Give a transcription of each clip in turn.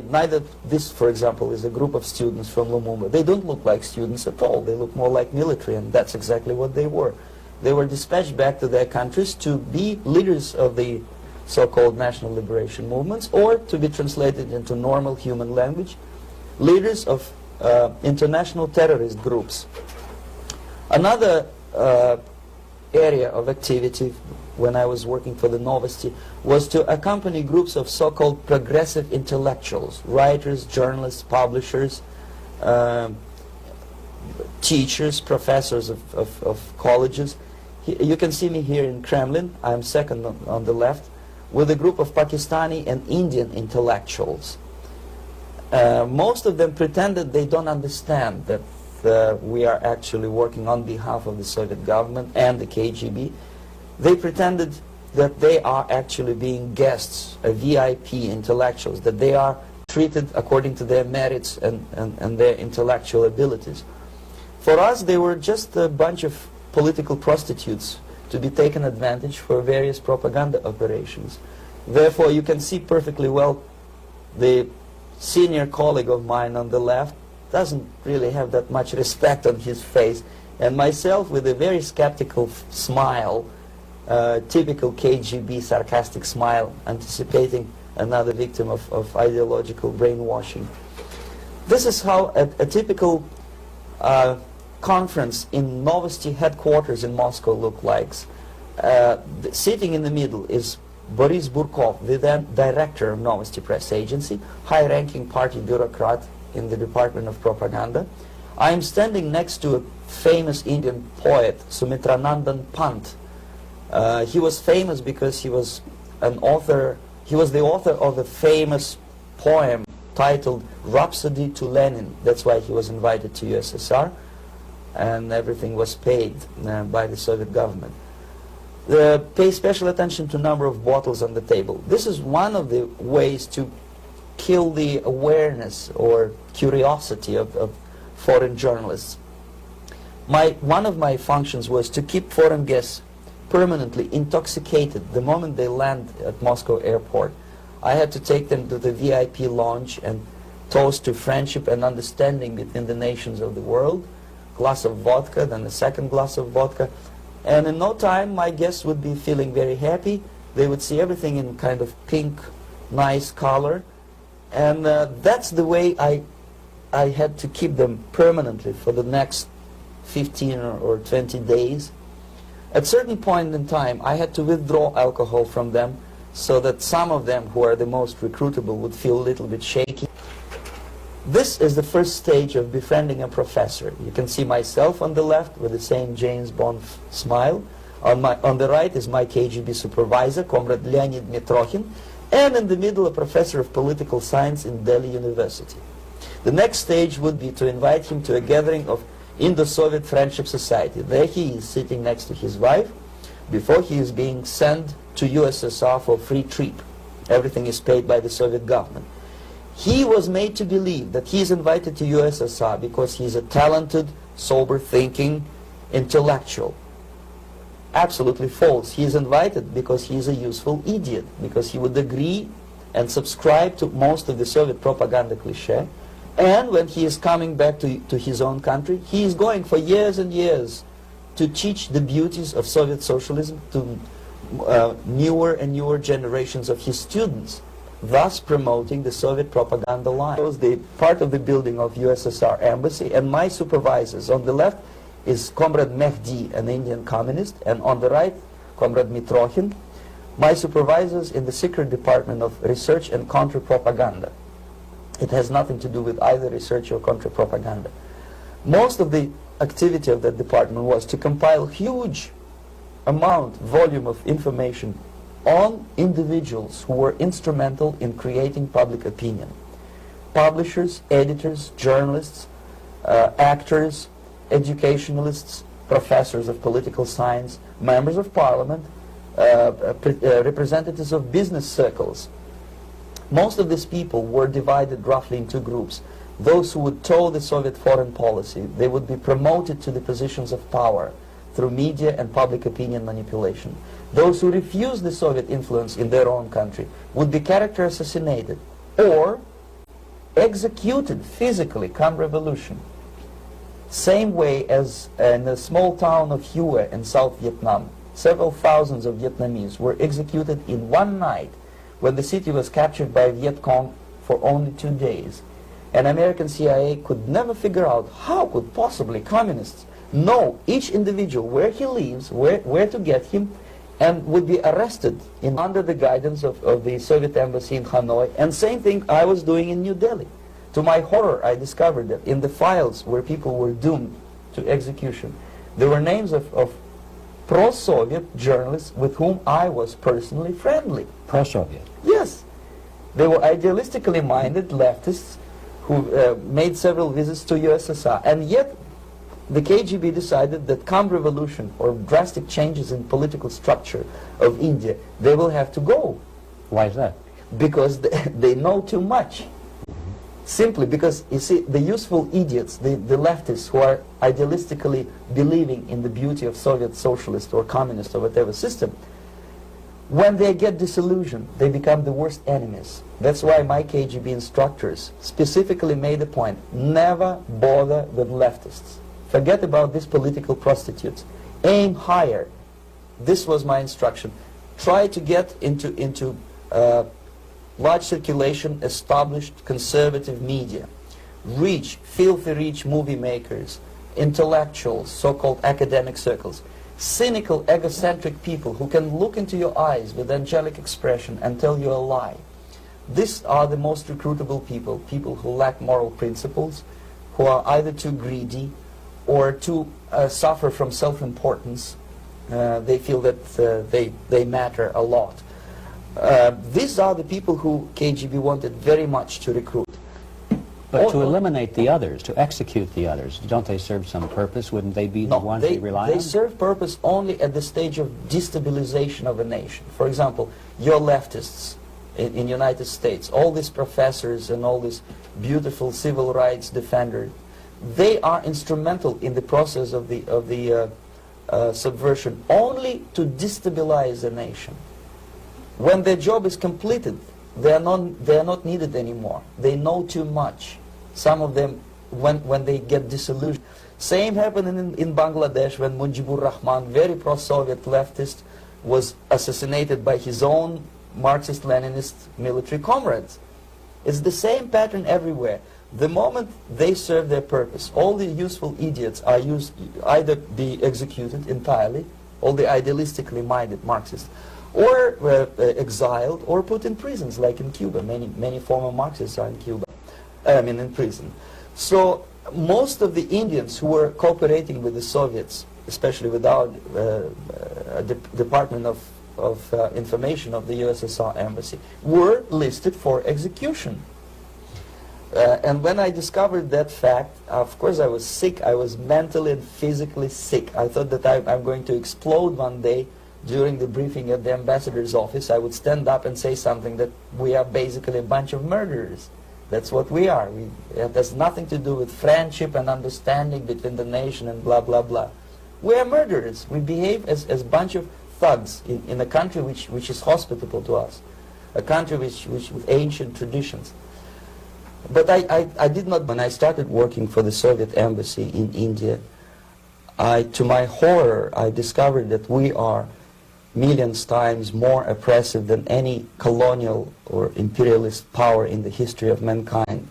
Neither this, for example, is a group of students from Lumumba. They don't look like students at all. They look more like military, and that's exactly what they were. They were dispatched back to their countries to be leaders of the so-called national liberation movements, or to be translated into normal human language, leaders of international terrorist groups. Another area of activity when I was working for the Novosti was to accompany groups of so-called progressive intellectuals, writers, journalists, publishers, teachers, professors of colleges. You can see me here in Kremlin. I'm second on the left, with a group of Pakistani and Indian intellectuals. Most of them pretended they don't understand that we are actually working on behalf of the Soviet government and the KGB. They pretended that they are actually being guests, VIP intellectuals, that they are treated according to their merits and their intellectual abilities. For us, they were just a bunch of political prostitutes to be taken advantage for various propaganda operations. Therefore, you can see perfectly well the senior colleague of mine on the left doesn't really have that much respect on his face, and myself with a very skeptical smile, typical KGB sarcastic smile, anticipating another victim of ideological brainwashing. This is how a typical conference in Novosti headquarters in Moscow looked like. Sitting in the middle is Boris Burkov, the then director of Novosti press agency, high-ranking party bureaucrat in the Department of Propaganda. I am standing next to a famous Indian poet, Sumitranandan Pant. He was famous because he was an author. He was the author of a famous poem titled Rhapsody to Lenin. That's why he was invited to USSR, and everything was paid by the Soviet government. Pay special attention to number of bottles on the table. This is one of the ways to kill the awareness or curiosity of foreign journalists. One of my functions was to keep foreign guests permanently intoxicated the moment they land at Moscow airport. I had to take them to the VIP lounge and toast to friendship and understanding between the nations of the world. Glass of vodka, then a second glass of vodka. And in no time, my guests would be feeling very happy. They would see everything in kind of pink, nice color. And that's the way I had to keep them permanently for the next 15 or 20 days. At a certain point in time, I had to withdraw alcohol from them so that some of them, who are the most recruitable, would feel a little bit shaky. This is the first stage of befriending a professor. You can see myself on the left with the same James Bond smile. On the right is my KGB supervisor, Comrade Leonid Mitrokhin, and in the middle a professor of political science in Delhi University. The next stage would be to invite him to a gathering of Indo-Soviet Friendship Society. There he is sitting next to his wife before he is being sent to USSR for free trip. Everything is paid by the Soviet government. He was made to believe that he is invited to USSR because he is a talented, sober-thinking intellectual. Absolutely false. He is invited because he is a useful idiot, because he would agree and subscribe to most of the Soviet propaganda cliché. And when he is coming back to his own country, he is going for years and years to teach the beauties of Soviet socialism to newer and newer generations of his students, thus promoting the Soviet propaganda line. It was the part of the building of USSR embassy, and my supervisors on the left is Comrade Mehdi, an Indian communist, and on the right, Comrade Mitrokhin. My supervisors in the secret department of research and counter-propaganda. It has nothing to do with either research or counter-propaganda. Most of the activity of that department was to compile huge volume of information on individuals who were instrumental in creating public opinion. Publishers, editors, journalists, actors, educationalists, professors of political science, members of parliament, representatives of business circles. Most of these people were divided roughly into groups. Those who would toe the Soviet foreign policy, they would be promoted to the positions of power through media and public opinion manipulation. Those who refused the Soviet influence in their own country would be character assassinated or executed physically come revolution. Same way as in the small town of Hue in South Vietnam, several thousands of Vietnamese were executed in one night when the city was captured by Viet Cong for only 2 days. And American CIA could never figure out how could possibly communists know each individual, where he lives, where to get him, and would be arrested under the guidance of the Soviet embassy in Hanoi. And same thing I was doing in New Delhi. To my horror, I discovered that in the files where people were doomed to execution, there were names of pro-Soviet journalists with whom I was personally friendly. Pro-Soviet? Yes. They were idealistically minded leftists who made several visits to USSR. And yet, the KGB decided that come revolution or drastic changes in political structure of India, they will have to go. Why is that? Because they know too much. Simply because, you see, the useful idiots, the leftists who are idealistically believing in the beauty of Soviet socialist or communist or whatever system, when they get disillusioned, they become the worst enemies. That's why my KGB instructors specifically made a point, never bother with leftists. Forget about these political prostitutes. Aim higher. This was my instruction. Try to get into large circulation, established conservative media. Rich, filthy rich movie makers, intellectuals, so-called academic circles. Cynical, egocentric people who can look into your eyes with angelic expression and tell you a lie. These are the most recruitable people, people who lack moral principles, who are either too greedy or too suffer from self-importance. They feel that they matter a lot. These are the people who KGB wanted very much to recruit. But to eliminate the others, to execute the others, don't they serve some purpose? Wouldn't they be the ones they rely on? They serve purpose only at the stage of destabilization of a nation. For example, your leftists in United States, all these professors and all these beautiful civil rights defenders, they are instrumental in the process of the subversion only to destabilize a nation. When their job is completed, they are not needed anymore. They know too much. Some of them, when they get disillusioned. Same happened in Bangladesh when Mujibur Rahman, very pro-Soviet leftist, was assassinated by his own Marxist-Leninist military comrades. It's the same pattern everywhere. The moment they serve their purpose, all the useful idiots are either be executed entirely, all the idealistically minded Marxists, or exiled or put in prisons, like in Cuba. Many former Marxists are in Cuba, in prison. So most of the Indians who were cooperating with the Soviets, especially with our Department of Information of the USSR Embassy, were listed for execution. And when I discovered that fact, of course I was sick. I was mentally and physically sick. I thought that I'm going to explode one day. During the briefing at the ambassador's office, I would stand up and say something that we are basically a bunch of murderers. That's what we are. It has nothing to do with friendship and understanding between the nation and blah, blah, blah. We are murderers. We behave as a bunch of thugs in a country which is hospitable to us, a country which with ancient traditions. But I did not, when I started working for the Soviet embassy in India, to my horror, I discovered that we are millions times more oppressive than any colonial or imperialist power in the history of mankind.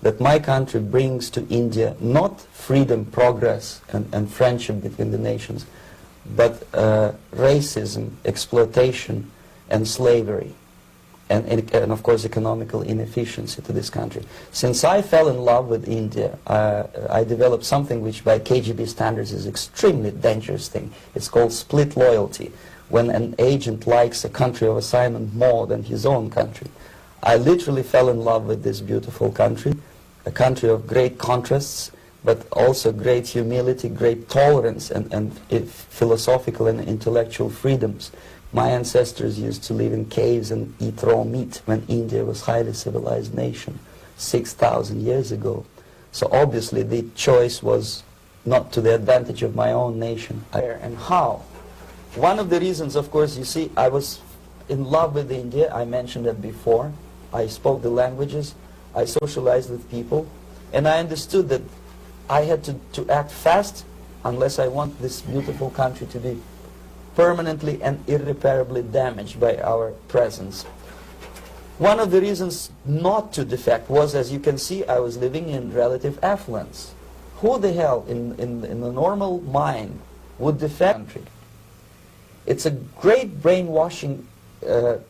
That my country brings to India not freedom, progress, and friendship between the nations, but racism, exploitation, and slavery, and of course economical inefficiency to this country. Since I fell in love with India, I developed something which by KGB standards is extremely dangerous thing. It's called split loyalty. When an agent likes a country of assignment more than his own country. I literally fell in love with this beautiful country, a country of great contrasts, but also great humility, great tolerance, and philosophical and intellectual freedoms. My ancestors used to live in caves and eat raw meat when India was a highly civilized nation 6,000 years ago. So obviously the choice was not to the advantage of my own nation. And how? One of the reasons, of course, you see, I was in love with India. I mentioned that before. I spoke the languages. I socialized with people, and I understood that I had to act fast unless I want this beautiful country to be permanently and irreparably damaged by our presence. One of the reasons not to defect was, as you can see, I was living in relative affluence. Who the hell in the normal mind would defect country? It's a great brainwashing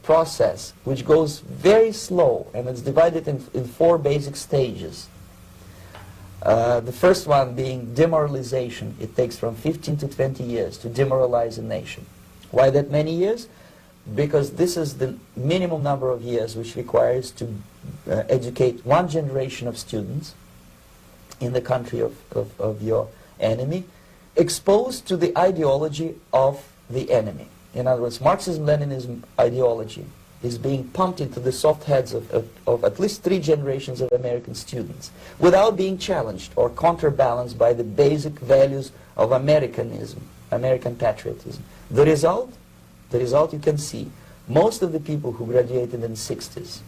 process which goes very slow, and it's divided in 4 basic stages. The first one being demoralization. It takes from 15 to 20 years to demoralize a nation. Why that many years? Because this is the minimum number of years which requires to educate 1 generation of students in the country of your enemy, exposed to the ideology of the enemy. In other words, Marxism-Leninism ideology is being pumped into the soft heads of at least 3 generations of American students without being challenged or counterbalanced by the basic values of Americanism, American patriotism. The result you can see. Most of the people who graduated in the 60s,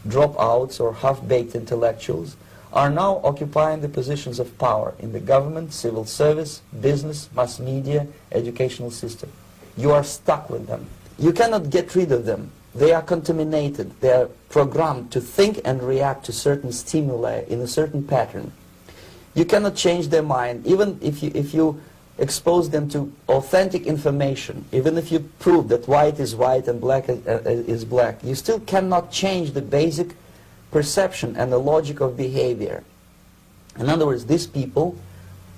dropouts or half-baked intellectuals, are now occupying the positions of power in the government, civil service, business, mass media, educational system. You are stuck with them. You cannot get rid of them. They are contaminated. They are programmed to think and react to certain stimuli in a certain pattern. You cannot change their mind, even if you expose them to authentic information, even if you prove that white is white and black is black. You still cannot change the basic perception and the logic of behavior. In other words, these people,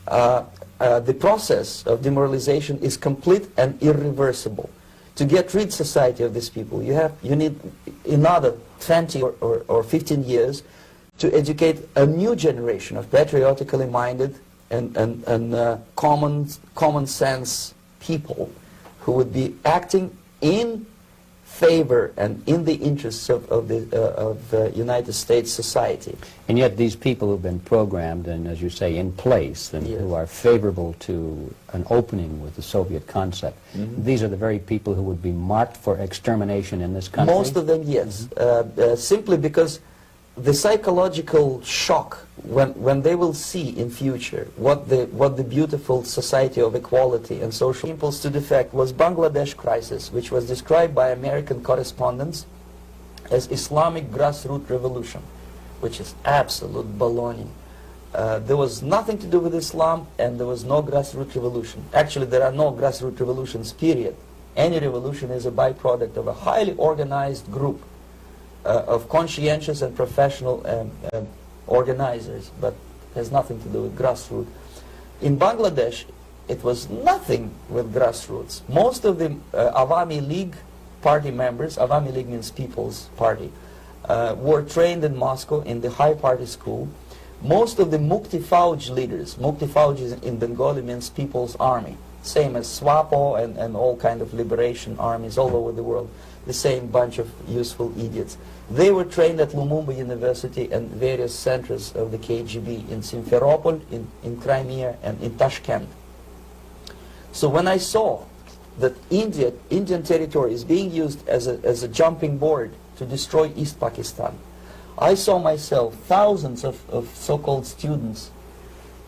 the process of demoralization is complete and irreversible. To get rid society of these people, you need another 20 or 15 years to educate a new generation of patriotically minded and common sense people who would be acting in favor and in the interests of the United States society. And yet these people who've been programmed and, as you say, in place, and Yes. who are favorable to an opening with the Soviet concept, these are the very people who would be marked for extermination in this country? Most of them, yes. Simply because the psychological shock when they will see in future what the beautiful society of equality and social impulse to defect was Bangladesh crisis, which was described by American correspondents as Islamic grassroots revolution, which is absolute baloney. There was nothing to do with Islam, and there was no grassroots revolution. Actually, there are no grassroots revolutions, period. Any revolution is a byproduct of a highly organized group of conscientious and professional organizers, but has nothing to do with grassroots. In Bangladesh, it was nothing with grassroots. Most of the Awami League party members, Awami League means People's Party, were trained in Moscow in the high party school. Most of the Mukti Fauj leaders, Mukti Fauj in Bengali means People's Army, same as SWAPO and all kind of liberation armies all over the world, the same bunch of useful idiots. They were trained at Lumumba University and various centers of the KGB in Simferopol, in Crimea, and in Tashkent. So when I saw that Indian territory is being used as a jumping board to destroy East Pakistan, I saw myself thousands of so-called students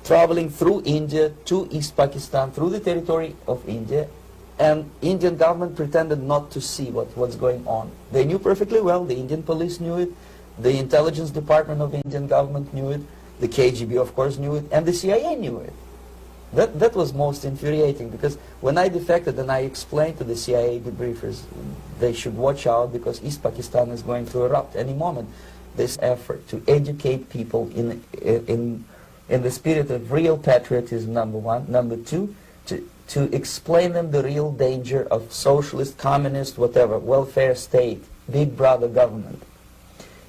traveling through India to East Pakistan, through the territory of India, and Indian government pretended not to see what's going on. They knew perfectly well, the Indian police knew it, the intelligence department of Indian government knew it, the KGB of course knew it, and the CIA knew it. That was most infuriating, because when I defected and I explained to the CIA debriefers they should watch out because East Pakistan is going to erupt any moment, this effort to educate people in the spirit of real patriotism, number one. Number two, to explain them the real danger of socialist, communist, whatever, welfare state, big brother government.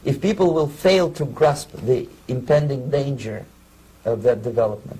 If people will fail to grasp the impending danger of that development,